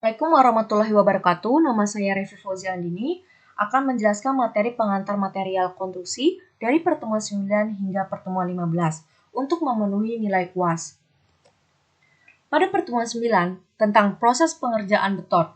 Assalamualaikum warahmatullahi wabarakatuh. Nama saya Revi Fauziandini akan menjelaskan materi pengantar material konstruksi dari pertemuan 9 hingga pertemuan 15 untuk memenuhi nilai UAS. Pada pertemuan 9 tentang proses pengerjaan beton.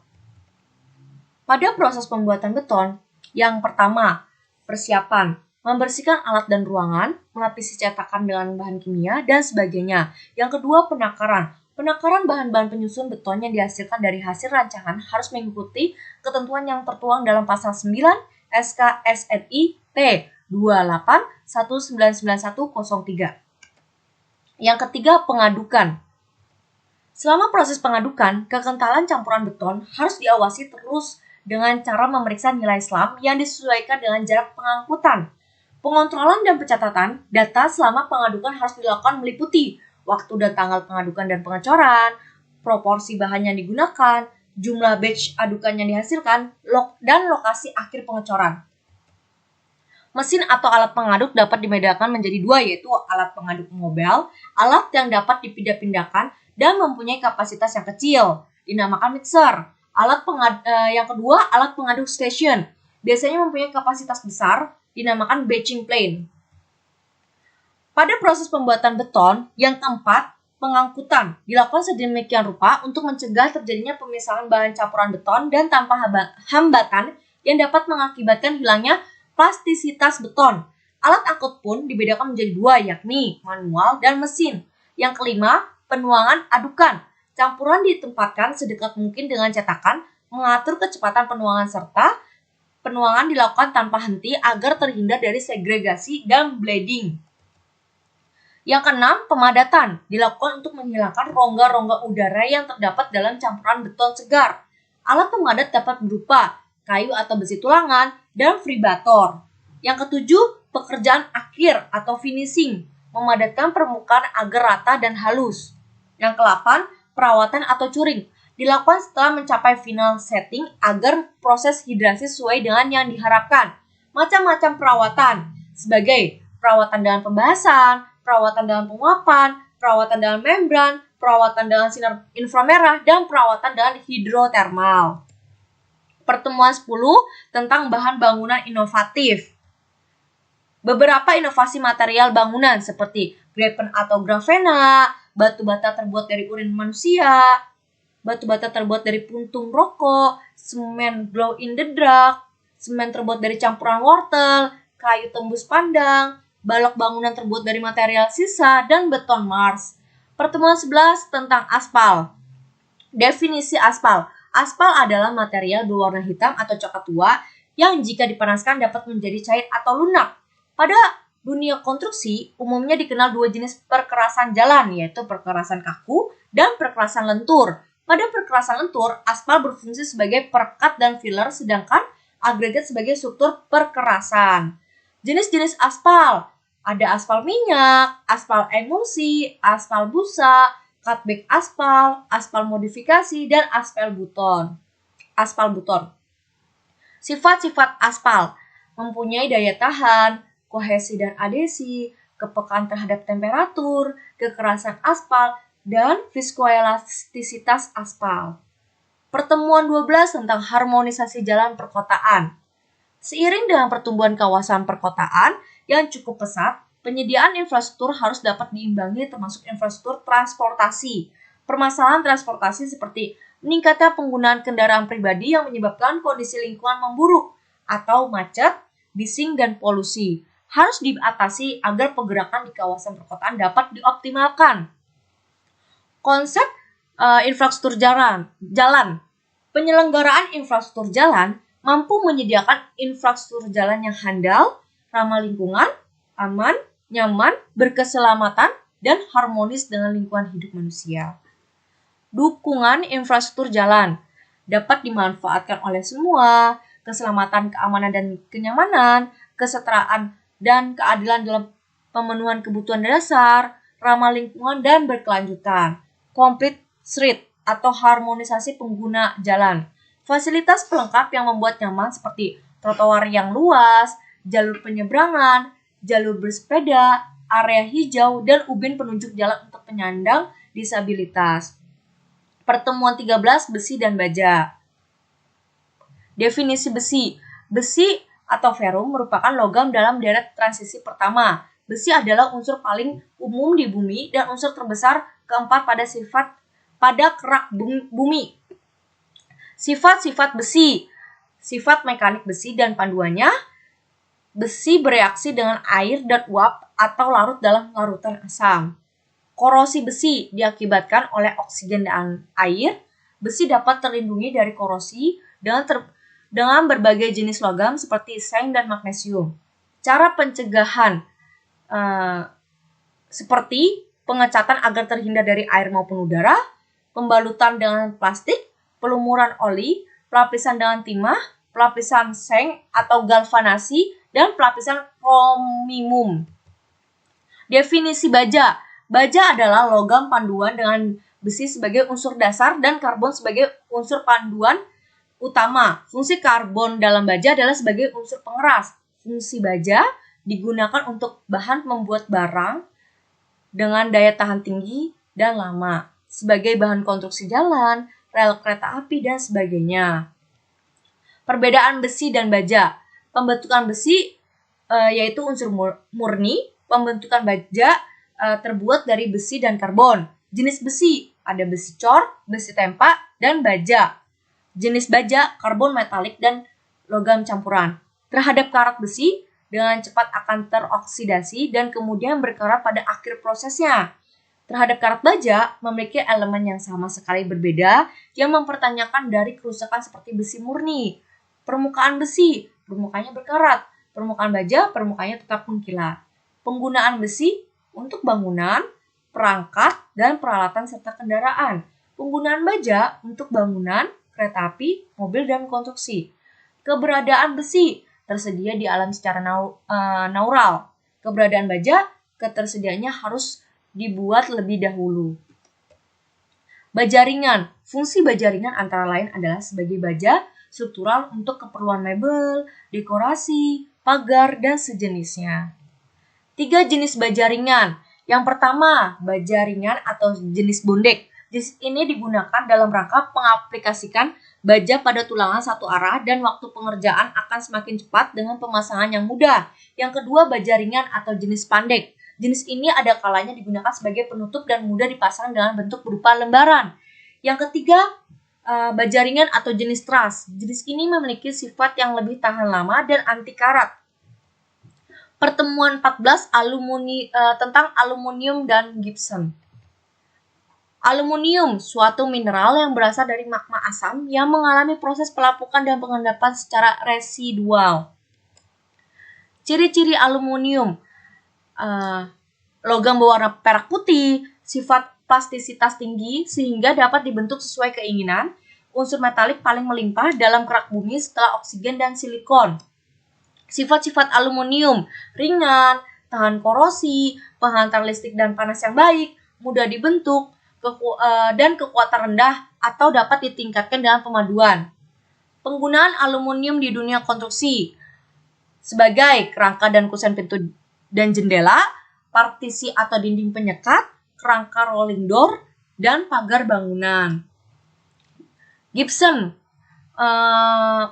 Pada proses pembuatan beton, yang pertama, persiapan, membersihkan alat dan ruangan, melapisi cetakan dengan bahan kimia, dan sebagainya. Yang kedua, penakaran. Penakaran bahan-bahan penyusun beton yang dihasilkan dari hasil rancangan harus mengikuti ketentuan yang tertuang dalam pasal 9 SK SNI T 28199103. Yang ketiga, pengadukan. Selama proses pengadukan, kekentalan campuran beton harus diawasi terus dengan cara memeriksa nilai SLAM yang disesuaikan dengan jarak pengangkutan. Pengontrolan dan pencatatan data selama pengadukan harus dilakukan meliputi waktu dan tanggal pengadukan dan pengecoran, proporsi bahan yang digunakan, jumlah batch adukan yang dihasilkan, dan lokasi akhir pengecoran. Mesin atau alat pengaduk dapat dibedakan menjadi dua, yaitu alat pengaduk mobile, alat yang dapat dipindah-pindahkan dan mempunyai kapasitas yang kecil, dinamakan mixer. Yang kedua, alat pengaduk station, biasanya mempunyai kapasitas besar, dinamakan batching plane. Pada proses pembuatan beton, yang keempat, pengangkutan dilakukan sedemikian rupa untuk mencegah terjadinya pemisahan bahan campuran beton dan tanpa hambatan yang dapat mengakibatkan hilangnya plastisitas beton. Alat angkut pun dibedakan menjadi dua, yakni manual dan mesin. Yang kelima, penuangan adukan. Campuran ditempatkan sedekat mungkin dengan cetakan, mengatur kecepatan penuangan serta penuangan dilakukan tanpa henti agar terhindar dari segregasi dan bleeding. Yang keenam, pemadatan dilakukan untuk menghilangkan rongga-rongga udara yang terdapat dalam campuran beton segar. Alat pemadat dapat berupa kayu atau besi tulangan dan fribator. Yang ketujuh, pekerjaan akhir atau finishing, memadatkan permukaan agar rata dan halus. Yang ke-8, perawatan atau curing, dilakukan setelah mencapai final setting agar proses hidrasi sesuai dengan yang diharapkan. Macam-macam perawatan, sebagai perawatan dengan pembahasan, perawatan dengan penguapan, perawatan dengan membran, perawatan dengan sinar inframerah, dan perawatan dengan hidrotermal. Pertemuan 10 tentang bahan bangunan inovatif. Beberapa inovasi material bangunan seperti grapen atau grafena, batu bata terbuat dari urin manusia, batu bata terbuat dari puntung rokok, semen glow in the dark, semen terbuat dari campuran wortel, kayu tembus pandang, balok bangunan terbuat dari material sisa, dan beton Mars. Pertemuan 11 tentang aspal. Definisi aspal. Aspal adalah material berwarna hitam atau coklat tua yang jika dipanaskan dapat menjadi cair atau lunak. Pada dunia konstruksi, umumnya dikenal dua jenis perkerasan jalan, yaitu perkerasan kaku dan perkerasan lentur. Pada perkerasan lentur, aspal berfungsi sebagai perekat dan filler, sedangkan agregat sebagai struktur perkerasan. Jenis-jenis aspal, ada aspal minyak, aspal emulsi, aspal busa, cutback aspal, aspal modifikasi, dan aspal buton. Sifat-sifat aspal mempunyai daya tahan, kohesi dan adhesi, kepekaan terhadap temperatur, kekerasan aspal, dan viskoelastisitas aspal. Pertemuan 12 tentang harmonisasi jalan perkotaan. Seiring dengan pertumbuhan kawasan perkotaan yang cukup pesat, penyediaan infrastruktur harus dapat diimbangi termasuk infrastruktur transportasi. Permasalahan transportasi seperti meningkatnya penggunaan kendaraan pribadi yang menyebabkan kondisi lingkungan memburuk atau macet, bising, dan polusi harus diatasi agar pergerakan di kawasan perkotaan dapat dioptimalkan. Konsep infrastruktur jalan. Penyelenggaraan infrastruktur jalan mampu menyediakan infrastruktur jalan yang handal, ramah lingkungan, aman, nyaman, berkeselamatan, dan harmonis dengan lingkungan hidup manusia. Dukungan infrastruktur jalan dapat dimanfaatkan oleh semua, keselamatan, keamanan, dan kenyamanan, kesetaraan, dan keadilan dalam pemenuhan kebutuhan dasar, ramah lingkungan, dan berkelanjutan. Complete street atau harmonisasi pengguna jalan. Fasilitas pelengkap yang membuat nyaman seperti trotoar yang luas, jalur penyeberangan, jalur bersepeda, area hijau, dan ubin penunjuk jalan untuk penyandang disabilitas. Pertemuan 13, besi dan baja. Definisi besi. Besi atau ferrum merupakan logam dalam deret transisi pertama. Besi adalah unsur paling umum di bumi dan unsur terbesar keempat pada kerak bumi. Sifat-sifat besi. Sifat mekanik besi dan panduannya. Besi bereaksi dengan air dan uap atau larut dalam larutan asam. Korosi besi diakibatkan oleh oksigen dan air. Besi dapat terlindungi dari korosi dengan berbagai jenis logam seperti seng dan magnesium. Cara pencegahan seperti pengecatan agar terhindar dari air maupun udara, pembalutan dengan plastik, pelumuran oli, pelapisan dengan timah, pelapisan seng atau galvanasi, dan pelapisan kromimum. Definisi baja. Baja adalah logam panduan dengan besi sebagai unsur dasar dan karbon sebagai unsur panduan utama. Fungsi karbon dalam baja adalah sebagai unsur pengeras. Fungsi baja digunakan untuk bahan membuat barang dengan daya tahan tinggi dan lama, sebagai bahan konstruksi jalan, rel kereta api, dan sebagainya. Perbedaan besi dan baja. Pembentukan besi yaitu unsur murni, pembentukan baja terbuat dari besi dan karbon. Jenis besi, ada besi cor, besi tempa, dan baja. Jenis baja, karbon metalik, dan logam campuran. Terhadap karat besi, dengan cepat akan teroksidasi dan kemudian berkarat pada akhir prosesnya. Terhadap karat baja, memiliki elemen yang sama sekali berbeda yang mempertanyakan dari kerusakan seperti besi murni. Permukaan besi, permukaannya berkarat. Permukaan baja, permukaannya tetap mengkilat. Penggunaan besi untuk bangunan, perangkat, dan peralatan serta kendaraan. Penggunaan baja untuk bangunan, kereta api, mobil, dan konstruksi. Keberadaan besi tersedia di alam secara natural. Keberadaan baja, ketersediaannya harus dibuat lebih dahulu. Baja ringan. Fungsi baja ringan antara lain adalah sebagai baja struktural untuk keperluan mebel, dekorasi, pagar, dan sejenisnya. 3 jenis baja ringan. Yang pertama, baja ringan atau jenis bondek. Jenis ini digunakan dalam rangka mengaplikasikan baja pada tulangan satu arah dan waktu pengerjaan akan semakin cepat dengan pemasangan yang mudah. Yang kedua, baja ringan atau jenis pandek. Jenis ini ada kalanya digunakan sebagai penutup dan mudah dipasang dengan bentuk berupa lembaran. Yang ketiga, baja ringan atau jenis truss. Jenis ini memiliki sifat yang lebih tahan lama dan anti karat. Pertemuan 14 tentang aluminium dan gypsum. Aluminium, suatu mineral yang berasal dari magma asam yang mengalami proses pelapukan dan pengendapan secara residual. Ciri-ciri aluminium, logam berwarna perak putih, sifat plastisitas tinggi sehingga dapat dibentuk sesuai keinginan, unsur metalik paling melimpah dalam kerak bumi setelah oksigen dan silikon. Sifat-sifat aluminium, ringan, tahan korosi, penghantar listrik dan panas yang baik, mudah dibentuk, dan kekuatan rendah atau dapat ditingkatkan dengan pemaduan. Penggunaan aluminium di dunia konstruksi sebagai kerangka dan kusen pintu dan jendela, partisi atau dinding penyekat, kerangka rolling door, dan pagar bangunan. Gypsum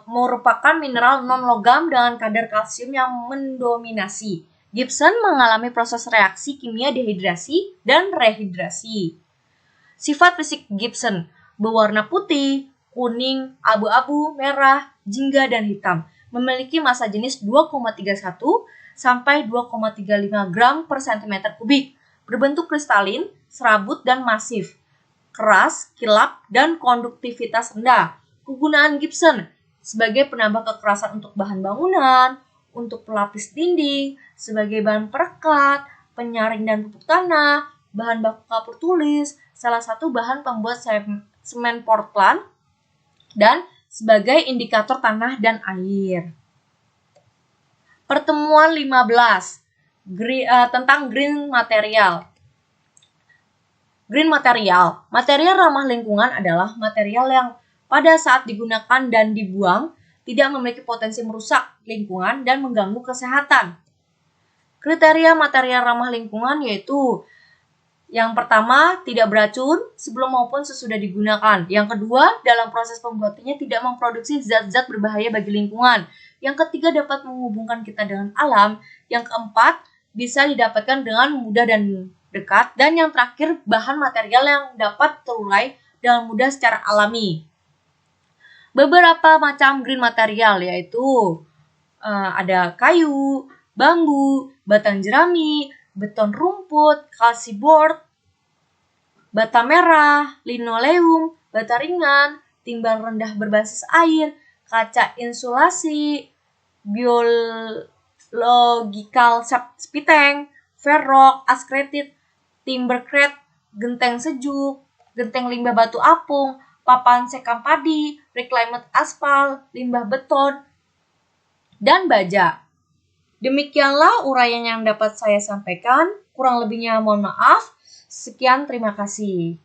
merupakan mineral non-logam dengan kadar kalsium yang mendominasi. Gypsum mengalami proses reaksi kimia dehidrasi dan rehidrasi. Sifat fisik gypsum berwarna putih, kuning, abu-abu, merah, jingga, dan hitam. Memiliki massa jenis 2,31 sampai 2,35 gram per cm kubik. Berbentuk kristalin, serabut, dan masif. Keras, kilap, dan konduktivitas rendah. Kegunaan gypsum sebagai penambah kekerasan untuk bahan bangunan, untuk pelapis dinding, sebagai bahan perekat, penyaring dan pupuk tanah, bahan baku kapur tulis, salah satu bahan pembuat semen Portland, dan sebagai indikator tanah dan air. Pertemuan 15 tentang green material. Green material. Material ramah lingkungan adalah material yang pada saat digunakan dan dibuang tidak memiliki potensi merusak lingkungan dan mengganggu kesehatan. Kriteria material ramah lingkungan yaitu Yang pertama, tidak beracun sebelum maupun sesudah digunakan. Yang kedua, dalam proses pembuatannya tidak memproduksi zat-zat berbahaya bagi lingkungan. Yang ketiga, dapat menghubungkan kita dengan alam. Yang keempat, bisa didapatkan dengan mudah dan dekat. Dan yang terakhir, bahan material yang dapat terurai dengan mudah secara alami. Beberapa macam green material yaitu ada kayu, bambu, batang jerami, beton rumput, kalsiboard, bata merah, linoleum, bata ringan, timbal rendah berbasis air, kaca insulasi, biological spiteng, ferrok, askretit, timbercrete, genteng sejuk, genteng limbah batu apung, papan sekam padi, reclaimed aspal, limbah beton, dan baja. Demikianlah uraian yang dapat saya sampaikan. Kurang lebihnya mohon maaf. Sekian, terima kasih.